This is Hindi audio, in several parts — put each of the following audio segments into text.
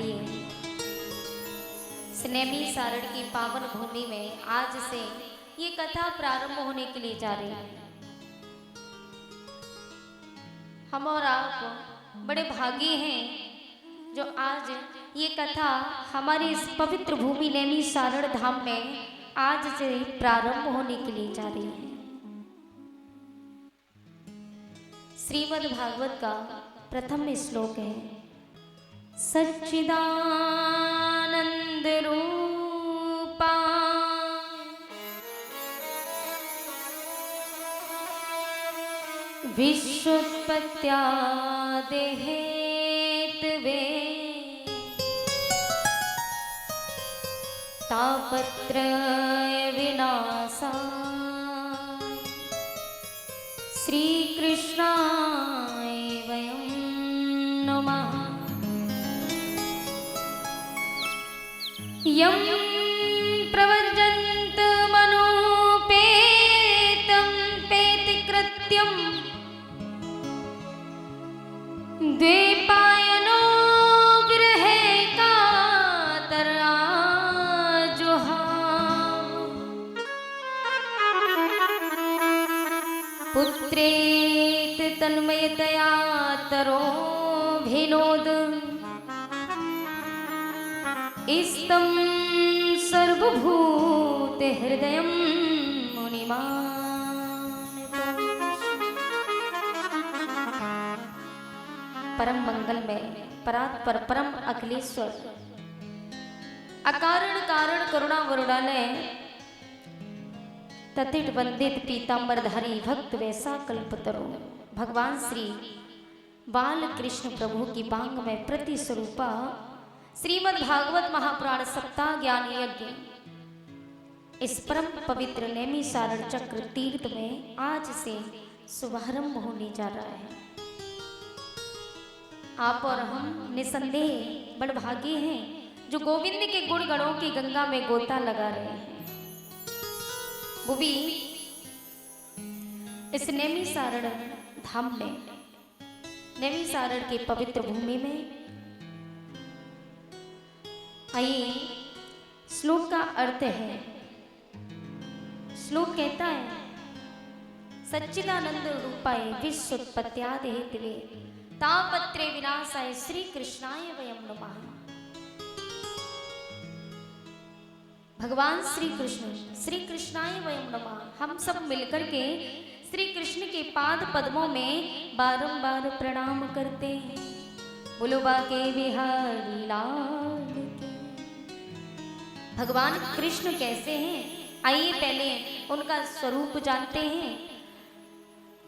आइए स्नेमी सारण की पावन भूमि में आज से ये कथा प्रारंभ होने के लिए जा रही है। हम और आप बड़े भागी हैं जो आज ये कथा हमारी इस पवित्र भूमि नेमी सारण धाम में आज से प्रारंभ होने के लिए जा रही है। श्रीमद् भागवत का प्रथम श्लोक है, सच्चिदानंद रूपा विश्वोत्पत्त्यादि हेतवे तापत्रय विनाशा श्रीकृष्णाय वयं नमः। यं प्रव्रजन्तमनुपेतं पेतिकृत्यं द्वैपायनो विरहे कातराजुहाव। पुत्रेति तन्मयतया तरोभिनोद इस्तं सर्वभूत हृदयं मुनिमान। परम मंगल में परात्पर परम अखिलेश्वर अकारण कारण करुणा वरुणालय ततिट वंदित पीतांबरधारी भक्त वैसा कल्पतरु भगवान श्री बाल कृष्ण प्रभु की बांग में प्रति स्वरूपा श्रीमद् भागवत महापुराण सप्ताह ज्ञान यज्ञ इस परम पवित्र नेमी सारण चक्र तीर्थ में आज से शुभारंभ होने जा रहा है। आप और हम निसंदेह बड़ भागी हैं जो गोविंद के गुण गणों की गंगा में गोता लगा रहे हैं। वो भी इस नेमी सारण धाम में नेमी सारण की पवित्र भूमि में। आइए श्लोक का अर्थ है। श्लोक कहता है, सच्चिदानंद रूपाय विश्वोत्पत्त्यादि हेतवे तापत्रे विनाशाय श्री कृष्णाय वयं नमः। भगवान श्री कृष्णाय वयं नमः। हम सब मिलकर के श्री कृष्ण के पाद पद्मों में बारंबार प्रणाम करते हैं। बोलो बाके बिहारी लाल की। भगवान कृष्ण कैसे हैं, आइए पहले उनका स्वरूप जानते हैं।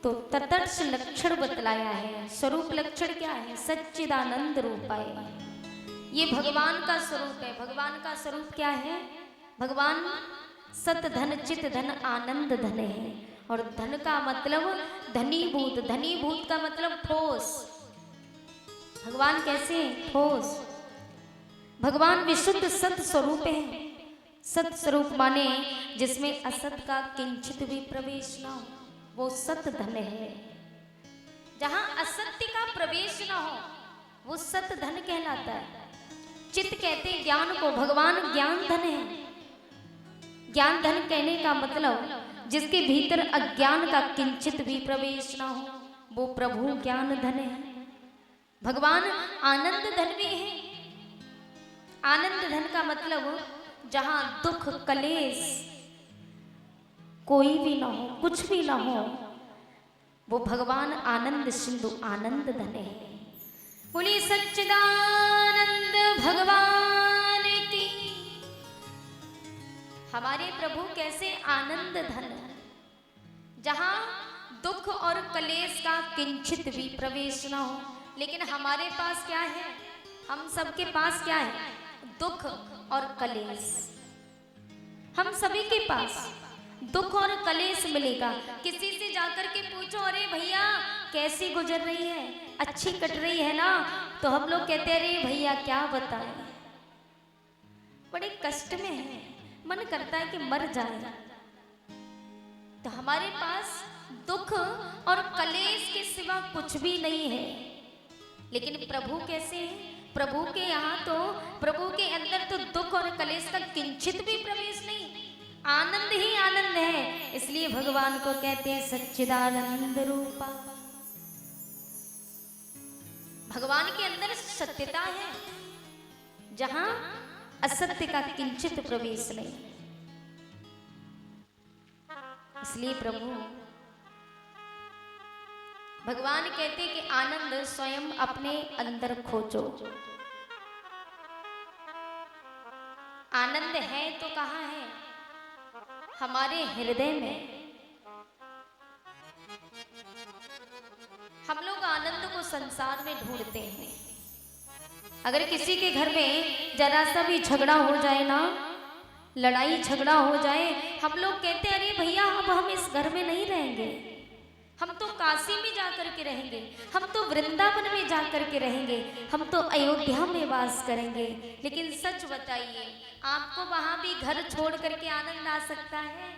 तो तत्ष लक्षण बतलाया है। स्वरूप लक्षण क्या है? सच्चिदानंद रूपाय। ये भगवान का स्वरूप है। भगवान का स्वरूप क्या है? भगवान सत धन चित धन आनंद धन है। और धन का मतलब धनीभूत। धनीभूत का मतलब ठोस। भगवान कैसे हैं? ठोस। भगवान विशुद्ध सत स्वरूप है। सत स्वरूप माने जिसमें असत का किंचित भी प्रवेश ना हो, वो सत धन है। जहां असत्य का प्रवेश ना हो वो सत धन कहलाता है। चित्त कहते हैं ज्ञान को। भगवान ज्ञान धन है। ज्ञान धन कहने का मतलब जिसके भीतर अज्ञान का किंचित भी प्रवेश ना हो वो प्रभु ज्ञान धन है। भगवान आनंद धन भी है। आनंद धन का मतलब जहां दुख कलेश कोई भी ना हो, कुछ भी ना हो, वो भगवान आनंद सिंधु आनंद धन है। बोलिए सच्चिदानंद भगवान की। हमारे प्रभु कैसे आनंद धन, जहां दुख और कलेश का किंचित भी प्रवेश ना हो। लेकिन हमारे पास क्या है? हम सबके पास क्या है? दुख और कलेश। हम सभी के पास दुख और कलेश मिलेगा। किसी से जाकर के पूछो, अरे भैया कैसी गुजर रही है, अच्छी कट रही है ना? तो हम लोग कहते हैं अरे भैया क्या बताएं, बड़े कष्ट में है, मन करता है कि मर जाए। तो हमारे पास दुख और कलेश के सिवा कुछ भी नहीं है। लेकिन प्रभु कैसे हैं? प्रभु के यहाँ तो, प्रभु के अंदर तो दुख और कलेश का किंचित भी प्रवेश नहीं, आनंद ही आनंद है। इसलिए भगवान को कहते हैं सच्चिदानंद रूपा। भगवान के अंदर सत्यता है, जहां असत्य का किंचित प्रवेश नहीं। इसलिए प्रभु भगवान कहते कि आनंद स्वयं अपने अंदर खोजो। आनंद है तो कहाँ है? हमारे हृदय में। हम लोग आनंद को संसार में ढूंढते हैं। अगर किसी के घर में जरा सा भी झगड़ा हो जाए ना, लड़ाई झगड़ा हो जाए, हम लोग कहते हैं अरे भैया अब हम इस घर में नहीं रहेंगे, हम तो काशी में जाकर के रहेंगे, हम तो वृंदावन में जाकर के रहेंगे, हम तो अयोध्या में वास करेंगे। लेकिन सच बताइए, आपको वहां भी घर छोड़ करके आनंद आ सकता है?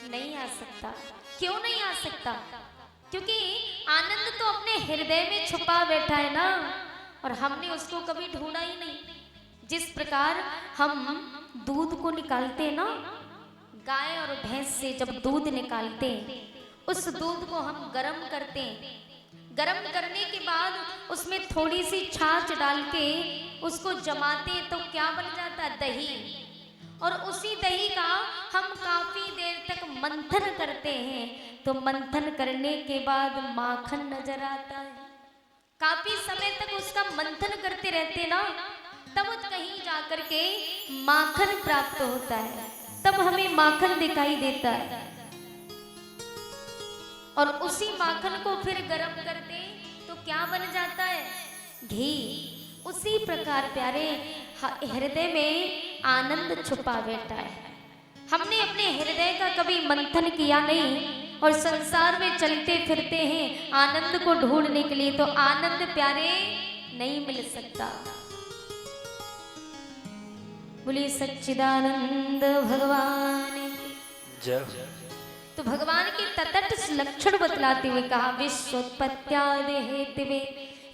नहीं आ सकता। क्यों नहीं आ सकता? क्योंकि आनंद तो अपने हृदय में छुपा बैठा है ना, और हमने उसको कभी ढूंढा ही नहीं। जिस प्रकार हम दूध को निकालते ना, गाय और भैंस से जब दूध निकालते, उस दूध को हम गर्म करते, गर्म करने के बाद उसमें थोड़ी सी छाछ डाल के उसको जमाते, तो क्या बन जाता है? दही। और उसी दही का हम काफी देर तक मंथन करते हैं, तो मंथन करने के बाद माखन नजर आता है। काफी समय तक उसका मंथन करते रहते ना, तब कहीं जाकर के माखन प्राप्त होता है, तब हमें माखन दिखाई देता है। और उसी माखन को फिर गरम करते तो क्या बन जाता है? घी। उसी प्रकार प्यारे हृदय में आनंद छुपा बैठा है। हमने अपने हृदय का कभी मंथन किया नहीं, और संसार में चलते फिरते हैं आनंद को ढूंढने के लिए, तो आनंद प्यारे नहीं मिल सकता। बोलिए सच्चिदानंद भगवान जय। तो भगवान के तटस्थ लक्षण बतलाते हुए कहा विश्वोत्पत्त्यादि हेतवे,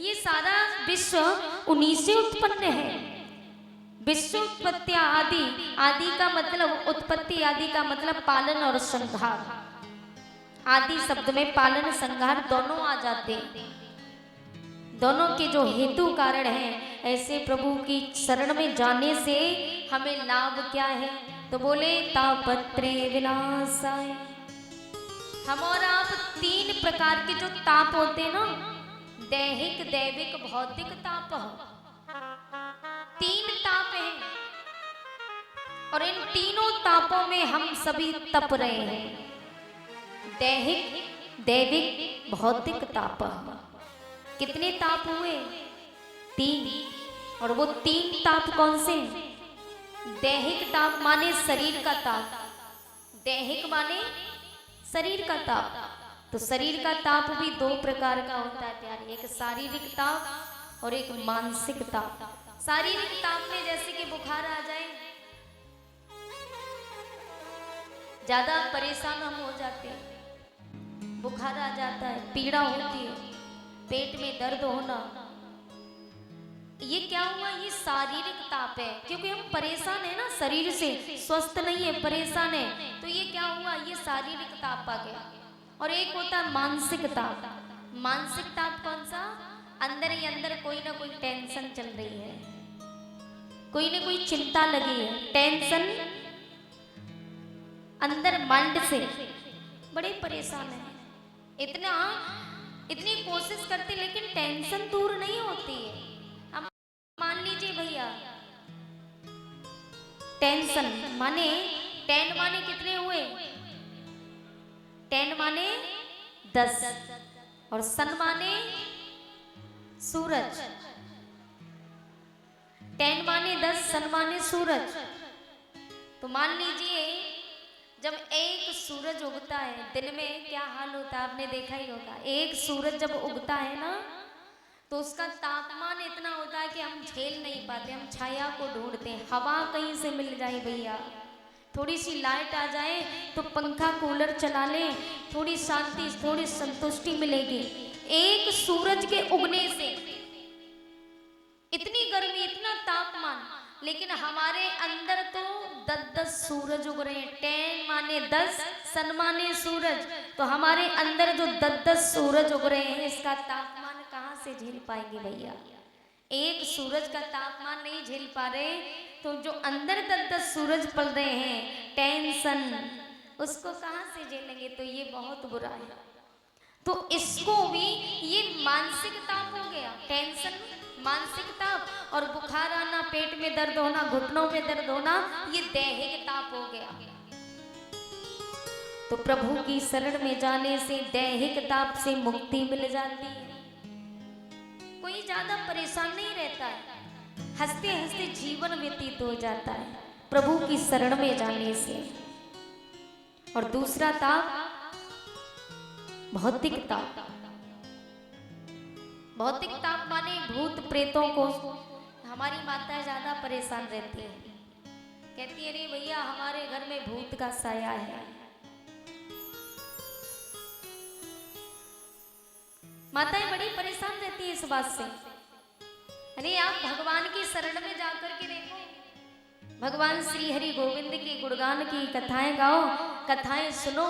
ये सारा विश्व उन्हीं से उत्पन्न है। विश्वोत्पत्ति आदि, आदि का मतलब उत्पत्ति, आदि का मतलब पालन और संहार। आदि शब्द में पालन संहार दोनों आ जाते हैं। दोनों के जो हेतु कारण हैं, ऐसे प्रभु की शरण में जाने से हमें लाभ क्या है? तो बोले तापत्रे विनाशाय। हम और आप तीन प्रकार के जो ताप होते हैं ना, दैहिक, दैविक, भौतिक ताप, तीन ताप हैं, और इन तीनों तापों में हम सभी तप रहे हैं। दैहिक, दैविक, भौतिक ताप। कितने ताप हुए? तीन। और वो तीन ताप कौन से? दैहिक ताप माने शरीर का ताप, दैहिक माने शरीर का ताप। तो शरीर का ताप भी दो प्रकार का होता है प्यारे, एक शारीरिक ताप और एक मानसिक ताप। शारीरिक ताप में जैसे कि बुखार आ जाए, ज्यादा परेशान हम हो जाते हैं, बुखार आ जाता है, पीड़ा होती है, पेट में दर्द होना, ये क्या हुआ? ये शारीरिक ताप है, क्योंकि हम परेशान है ना, शरीर से स्वस्थ नहीं है, परेशान है, तो ये क्या हुआ? ये शारीरिक ताप आ गया। और एक होता है मानसिक ताप। मानसिक ताप कौन सा? अंदर ही अंदर कोई ना कोई टेंशन चल रही है, कोई ना कोई चिंता लगी है, टेंशन अंदर माइंड से बड़े परेशान है, इतनी कोशिश करते लेकिन टेंशन दूर नहीं होती है। अब मान लीजिए भैया, टेंशन माने, टेन माने कितने हुए? 10 माने 10, और सन माने सूरज। 10 माने 10, सन माने सूरज। तो मान लीजिए जब एक सूरज उगता है, दिन में क्या हाल होता है आपने देखा ही होगा। एक सूरज जब उगता है ना, तो उसका तापमान इतना होता है कि हम झेल नहीं पाते, हम छाया को ढूंढते हैं। हवा कहीं से मिल जाए भैया, थोड़ी सी लाइट आ जाए तो पंखा कूलर चला लें, थोड़ी शांति, थोड़ी संतुष्टि मिलेगी। एक सूरज के उगने से, गर्मी, इतना तापमान, लेकिन हमारे अंदर तो 10-10 सूरज उग रहे हैं। 10 माने 10, सन माने सूरज, तो हमारे अंदर जो 10-10 सूरज उग रहे हैं, इसका तापमान कहाँ से झेल पाएंगे भैया? एक सूरज का तापमान नहीं झेल पा रहे, तो जो अंदर 10-10 सूरज पल रहे हैं, टेंशन, उसको कहाँ से झेलेंगे? तो ये बहुत बुरा है। तो इसको भी, ये मानसिक ताप हो गया, टेंशन मानसिक ताप, और बुखार आना, पेट में दर्द होना, घुटनों में दर्द होना, ये दैहिक ताप हो गया। तो प्रभु की शरण में जाने से दैहिक ताप से मुक्ति मिल जाती है। कोई ज्यादा परेशान नहीं रहता है, हंसते हंसते जीवन व्यतीत हो जाता है प्रभु की शरण में जाने से। और दूसरा ताप भौतिक ताप। भौतिक ताप माने भूत प्रेतों को हमारी माता ज्यादा परेशान रहती है, कहती है अरे भैया हमारे घर में भूत का साया है। माताएं बड़ी परेशान रहती है इस बात से। अरे आप भगवान की शरण में जाकर के देखो, भगवान श्री हरि गोविंद की गुणगान की कथाएं गाओ, कथाएं सुनो,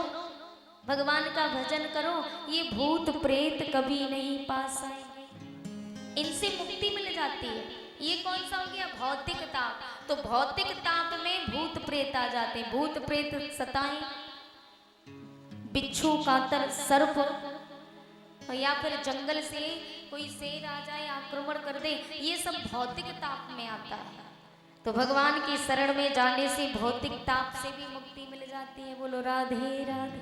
भगवान का भजन करो, ये भूत प्रेत कभी नहीं पास आएंगे, इनसे मुक्ति मिल जाती है। ये कौन सा हो गया? भौतिक ताप। तो भौतिक ताप में भूत प्रेत आ जाते हैं। भूत प्रेत सताएं, बिच्छू कातर सर्प, या फिर जंगल से कोई शेर आ जाए आक्रमण कर दे, ये सब भौतिक ताप में आता है। तो भगवान की शरण में जाने से भौतिक ताप से भी मुक्ति मिल जाती है। बोलो राधे राधे।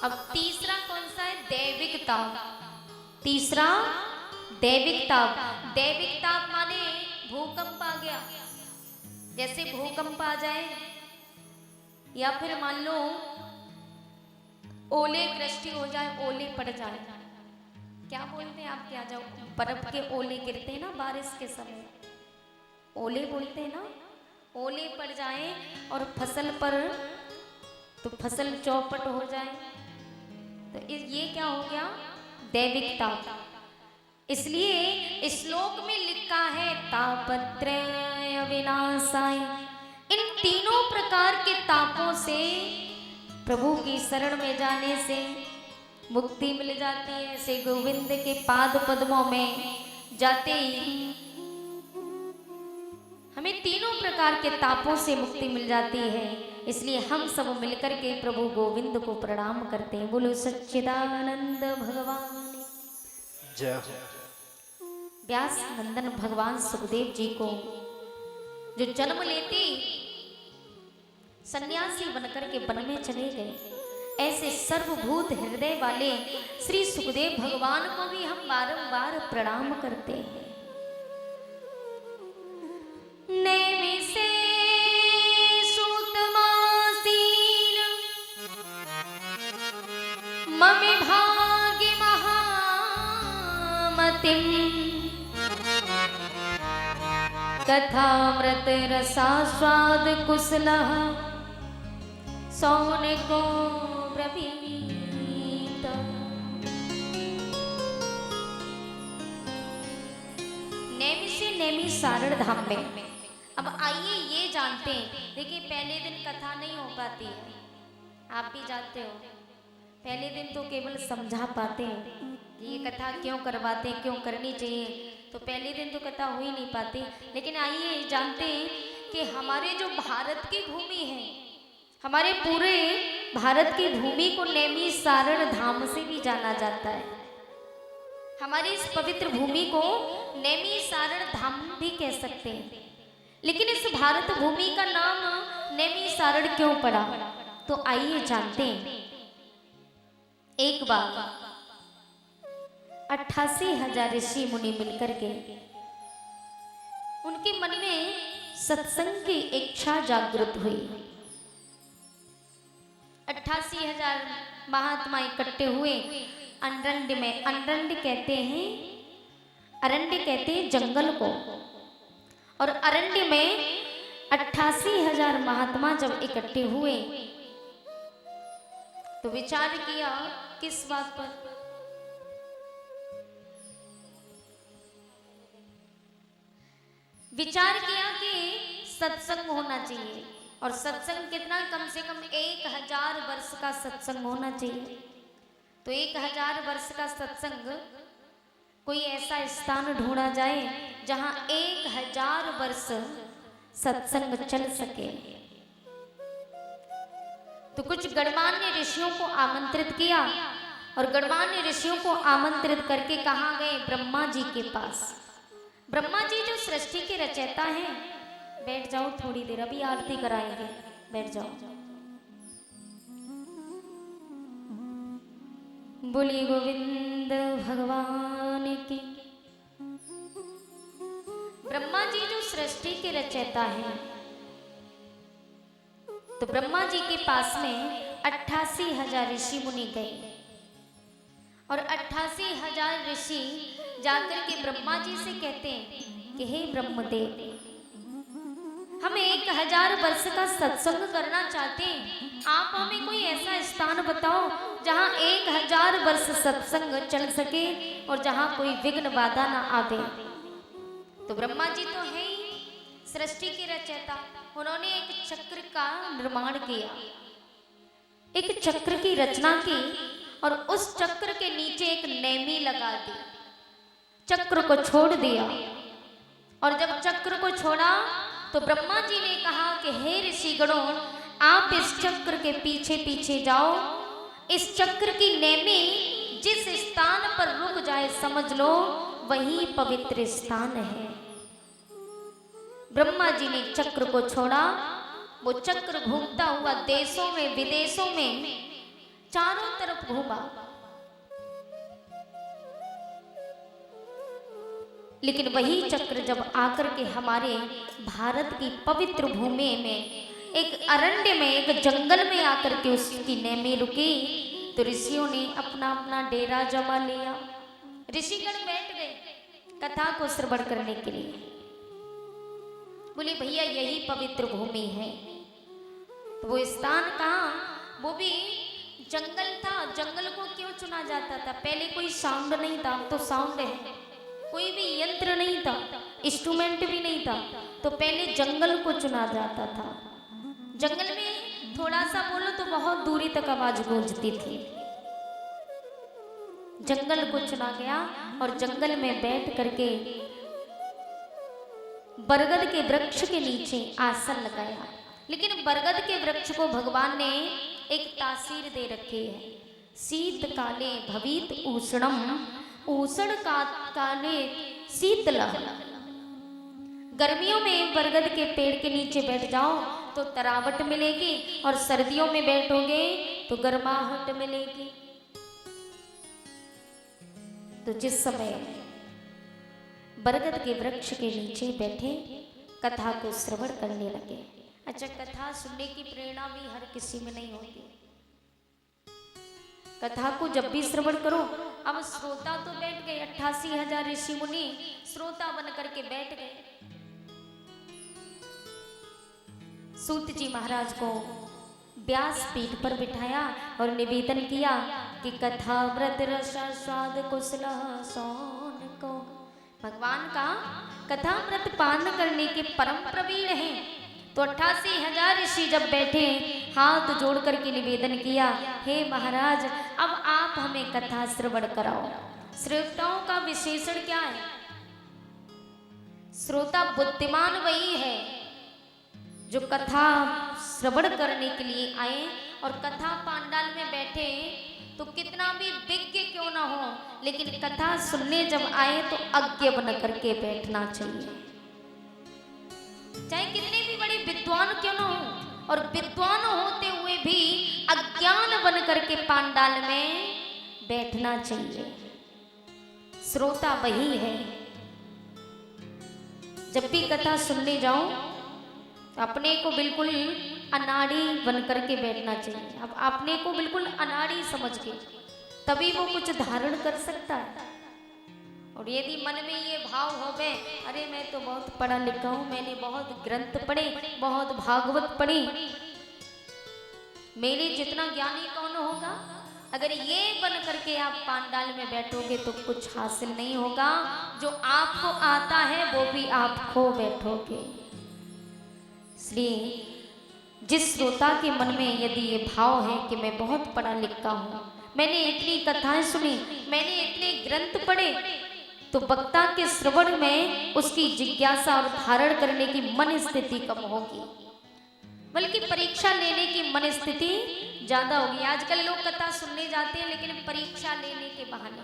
अब तीसरा कौन सा है? दैविक ताप। तीसरा दैविक ताप। दैविक ताप माने भूकंप आ गया, जैसे भूकंप आ जाए, या फिर मान लो ओले वृष्टि हो जाए, ओले पड़ जाए, क्या बोलते हैं आप? क्या जाओ, बर्फ के ओले गिरते हैं ना बारिश के समय, ओले बोलते हैं ना। ओले पड़ जाए और फसल पर, तो फसल चौपट हो जाए, तो ये क्या हो गया? दैविक ताप। इसलिए श्लोक में लिखा है तापत्रय विनाशाय। इन तीनों प्रकार के तापों से प्रभु की शरण में जाने से मुक्ति मिल जाती है। ऐसे गोविंद के पाद पद्मों में जाते ही हमें तीनों प्रकार के तापों से मुक्ति मिल जाती है। इसलिए हम सब मिलकर के प्रभु गोविंद को प्रणाम करते हैं। बोलो सच्चिदानंद भगवान जय। व्यास नंदन भगवान सुखदेव जी को जो जन्म लेते सन्यासी बनकर के वन में चले गए, ऐसे सर्वभूत हृदय वाले श्री सुखदेव भगवान को भी हम बारंबार प्रणाम करते हैं। नेमि से सूतमासीन ममि भाग्य महामतिम कथामृत रसास्वाद कुशलः सौनिको ब्रवीत। नेमि से नेमि सारण धाम में। अब आइए ये जानते हैं, देखिए पहले दिन कथा नहीं हो पाती है, आप भी जानते हो। पहले दिन तो केवल समझा पाते हैं कि ये कथा क्यों करवाते हैं, क्यों करनी चाहिए, तो पहले दिन तो कथा हो ही नहीं पाती। लेकिन आइए जानते हैं कि हमारे जो भारत की भूमि है, हमारे पूरे भारत की भूमि को नेमि सारण धाम से भी जाना जाता है। हमारी इस पवित्र भूमि को नेमि सारण धाम भी कह सकते हैं। लेकिन इस भारत भूमि का नाम नेमि सारण क्यों पड़ा, तो आइए जानते हैं। एक बार 88,000 ऋषि मुनि मिलकर के उनके मन में सत्संग की इच्छा जागृत हुई। 88,000 महात्मा इकट्ठे हुए अरण्य में। अरण्य कहते हैं, अरण्य कहते हैं जंगल को, और अरण्य में 88,000 महात्मा जब इकट्ठे हुए तो विचार किया किस बात पर? विचार किया कि सत्संग होना चाहिए, और सत्संग कितना, कम से कम 1000 वर्ष का सत्संग होना चाहिए। तो 1000 वर्ष का सत्संग, कोई ऐसा स्थान ढूंढा जाए जहां 1000 वर्ष सत्संग चल सके। तो कुछ गणमान्य ऋषियों को आमंत्रित किया, और गणमान्य ऋषियों को आमंत्रित करके कहाँ गए? ब्रह्मा जी के पास। ब्रह्मा जी जो सृष्टि के रचयिता हैं, बैठ जाओ थोड़ी देर, अभी आरती कराएंगे, बैठ जाओ। बोलिए गोविंद भगवान की। ब्रह्मा जी जो सृष्टि के रचयिता हैं, तो ब्रह्मा जी के पास में 88,000 ऋषि मुनि गए, और 88,000 ऋषि जाकर के ब्रह्मा जी से कहते हैं कि हे ब्रह्मदेव, हम 1000 वर्ष का सत्संग करना चाहते हैं, आप हमें कोई ऐसा स्थान बताओ जहां 1000 वर्ष सत्संग चल सके और जहां कोई विघ्न बाधा ना आवे। तो ब्रह्मा जी तो है ही सृष्टि के रचयिता, उन्होंने एक चक्र का निर्माण किया, एक चक्र की रचना की, और उस चक्र के नीचे एक नेमी लगा दी, चक्र को छोड़ दिया। और जब चक्र को छोड़ा तो ब्रह्मा जी ने कहा कि हे ऋषिगणों, आप इस चक्र के पीछे पीछे जाओ, इस चक्र की नेमी जिस स्थान पर रुक जाए समझ लो वही पवित्र स्थान है। ब्रह्मा जी ने चक्र को छोड़ा, वो चक्र घूमता हुआ देशों में विदेशों में चारों तरफ घूमा, लेकिन वही चक्र जब आकर के हमारे भारत की पवित्र भूमि में एक अरण्य में, एक जंगल में आकर के उसकी नेमी रुकी, तो ऋषियों ने अपना अपना डेरा जमा लिया। ऋषिगण बैठ गए कथा को श्रवण करने के लिए। बोले भैया यही पवित्र भूमि है। तो वो स्थान कहाँ? वो भी जंगल था। जंगल को क्यों चुना जाता था? पहले कोई साउंड नहीं था, अब तो साउंड है। कोई भी यंत्र नहीं था, इंस्ट्रूमेंट भी नहीं था, तो पहले जंगल को चुना जाता था। जंगल में थोड़ा सा बोलो तो बहुत दूरी तक आवाज गूंजती थी। जंगल को चुना गया और जंगल में बैठ करके बरगद के वृक्ष के नीचे आसन लगाया। लेकिन बरगद के वृक्ष को भगवान ने एक तासीर दे रखी है, शीत काले भवित उष्णम, उष्ण काले शीतलः। गर्मियों में बरगद के पेड़ के नीचे बैठ जाओ तो तरावट मिलेगी, और सर्दियों में बैठोगे तो गर्माहट मिलेगी। तो जिस समय बरगद के वृक्ष के नीचे बैठे कथा को श्रवण करने लगे। अच्छा, कथा सुनने की प्रेरणा भी हर किसी में नहीं होती। कथा को जब भी श्रवण करो, अब श्रोता तो बैठ गए, 88,000 ऋषि मुनि श्रोता बन करके बैठ गए। सूत जी महाराज को व्यास पीठ पर बिठाया और निवेदन किया कि कथा व्रत रस स्वाद कुशल सौन को। भगवान का कथा व्रत पान करने के परम प्रवीण हैं। तो 88,000 ऋषि जब बैठे, हाथ जोड़ करके निवेदन किया, हे महाराज अब आप हमें कथा श्रवण कराओ। श्रोताओं का विशेषण क्या है? श्रोता बुद्धिमान वही है जो कथा श्रवण करने के लिए आए, और कथा पांडाल में बैठे तो कितना भी विज्ञ क्यों ना हो, लेकिन कथा सुनने जब आए तो अज्ञ बन करके बैठना चाहिए। चाहे कितने भी बड़े विद्वान क्यों ना हो, और विद्वान होते हुए भी अज्ञान बन करके पांडाल में बैठना चाहिए। श्रोता वही है। जब भी कथा सुनने जाओ तो अपने को बिल्कुल अनाड़ी बन करके बैठना चाहिए। अब अपने को बिल्कुल अनाड़ी समझ के, तभी वो कुछ धारण कर सकता है। और यदि मन में ये भाव हो गए, अरे मैं तो बहुत पढ़ा लिखा हूं, मैंने बहुत ग्रंथ पढ़े, बहुत भागवत पढ़ी, मेरे जितना ज्ञानी कौन होगा, अगर ये बन करके आप पांडाल में बैठोगे तो कुछ हासिल नहीं होगा। जो आपको आता है वो भी आप खो बैठोगे। इसलिए जिस श्रोता के मन में यदि ये भाव है कि मैं बहुत पढ़ा लिखा हूँ, मैंने इतनी कथाएं सुनी, मैंने इतने ग्रंथ पढ़े, तो वक्ता के श्रवण में उसकी जिज्ञासा और धारण करने की मन स्थिति कम होगी, बल्कि परीक्षा लेने की मन स्थिति ज्यादा होगी। आजकल लोग कथा सुनने जाते हैं लेकिन परीक्षा लेने के बहाने,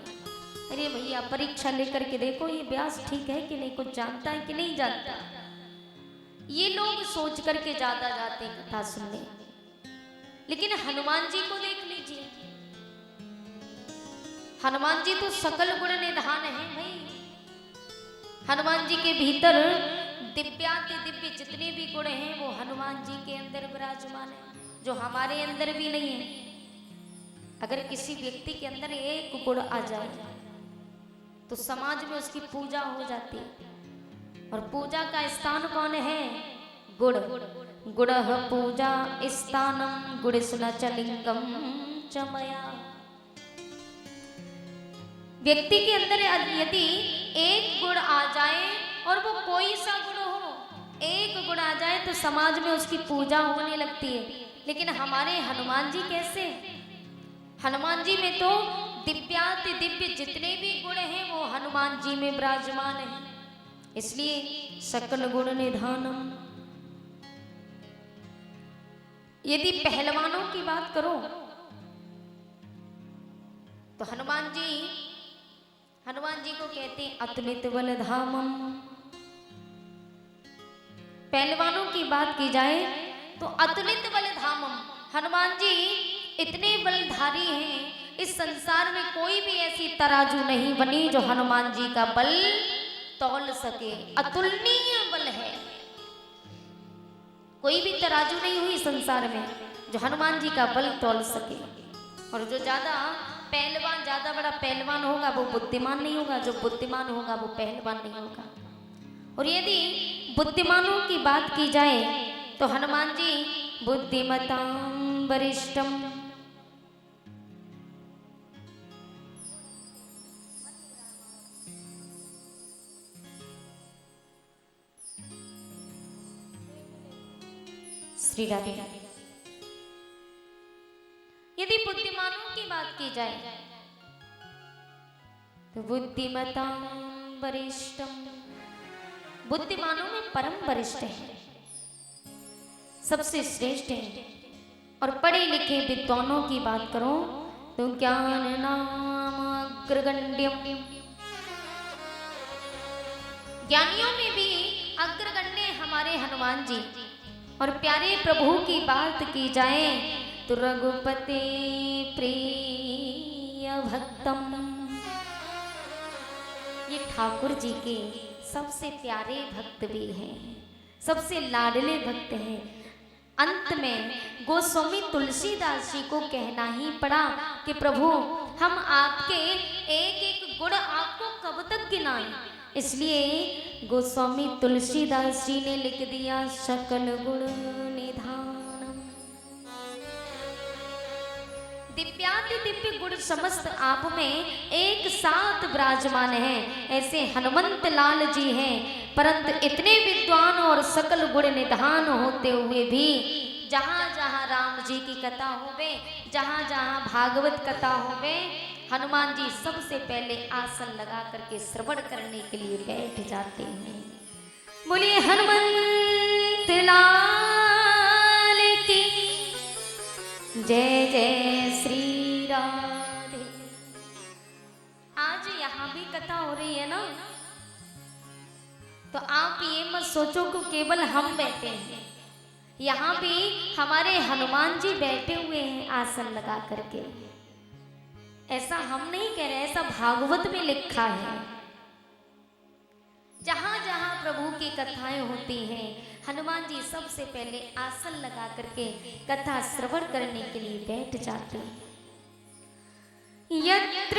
अरे भैया परीक्षा लेकर के देखो ये व्यास ठीक है कि नहीं, कुछ जानता है कि नहीं जानता, ये लोग सोच करके ज्यादा जाते हैं कथा सुनने। लेकिन हनुमान जी को देख लीजिए, हनुमान जी तो सकल गुण निधान है भाई। हनुमान जी के भीतर दिव्याति दिव्य जितने भी गुण हैं वो हनुमान जी के अंदर विराजमान है, जो हमारे अंदर भी नहीं है। अगर किसी व्यक्ति के अंदर एक गुण आ जाए तो समाज में उसकी पूजा हो जाती है। और पूजा का स्थान कौन है? गुण। गुण पूजा स्थानम गुणेशुना च लिंगम च मया। व्यक्ति के अंदर यदि एक गुण आ जाए और वो कोई सा गुण हो, एक गुण आ जाए तो समाज में उसकी पूजा होने लगती है। लेकिन हमारे हनुमान जी कैसे? हनुमान जी में तो दिव्याति दिव्य जितने भी गुण हैं वो हनुमान जी में विराजमान है, इसलिए सकल गुण निधानम। यदि पहलवानों की बात करो तो हनुमान जी को कहते हैं अतुलित बलधामम। पहलवानों की बात की जाए तो अतुलित बलधामम, हनुमान जी इतने बलधारी हैं, इस संसार में कोई भी ऐसी तराजू नहीं बनी जो हनुमान जी का बल तौल सके। अतुलनीय बल है, कोई भी तराजू नहीं हुई संसार में जो हनुमान जी का बल तौल सके। और जो ज्यादा बड़ा पहलवान होगा वो बुद्धिमान नहीं होगा, जो बुद्धिमान होगा वो पहलवान नहीं होगा। और यदि बुद्धिमानों की बात की जाए तो हनुमान जी बुद्धिमतां वरिष्ठम। श्री राधे। यदि बुद्धिमानों की बात की जाए तो बुद्धिमतां वरिष्ठम, बुद्धिमानों में परम वरिष्ठ है, सबसे श्रेष्ठ है। और पढ़े लिखे विद्वानों की बात करो तो ज्ञान नाम अग्रगण्यम, ज्ञानियों में भी अग्रगण्य हमारे हनुमान जी। और प्यारे प्रभु की बात की जाए तो रघुपति प्रिय भक्तम, ये ठाकुर जी के सबसे प्यारे भक्त भी हैं, सबसे लाडले भक्त हैं। अंत में गोस्वामी तुलसीदास जी को कहना ही पड़ा कि प्रभु हम आपके एक एक गुण आपको कब तक गिनाएं। इसलिए गोस्वामी तुलसीदास जी ने लिख दिया सकल गुण निधानम। दिव्याति दिव्य गुण समस्त आप में एक साथ विराजमान हैं, ऐसे हनुमंत लाल जी हैं। परंतु इतने विद्वान और सकल गुण निधान होते हुए भी जहाँ जहाँ राम जी की कथा होवे, जहाँ जहाँ भागवत कथा होवे, हनुमान जी सबसे पहले आसन लगा करके श्रवण करने के लिए बैठ जाते हैं। बोलिए हनुमंत लाल की जय जय श्री राधे। आज यहाँ भी कथा हो रही है ना, तो आप ये मत सोचो कि केवल हम बैठे हैं, यहाँ भी हमारे हनुमान जी बैठे हुए हैं आसन लगा करके। ऐसा हम नहीं कह रहे, ऐसा भागवत में लिखा है। जहां जहां प्रभु की कथाएं होती हैं, हनुमान जी सबसे पहले आसन लगा करके कथा श्रवण करने के लिए बैठ जाते हैं। यत्र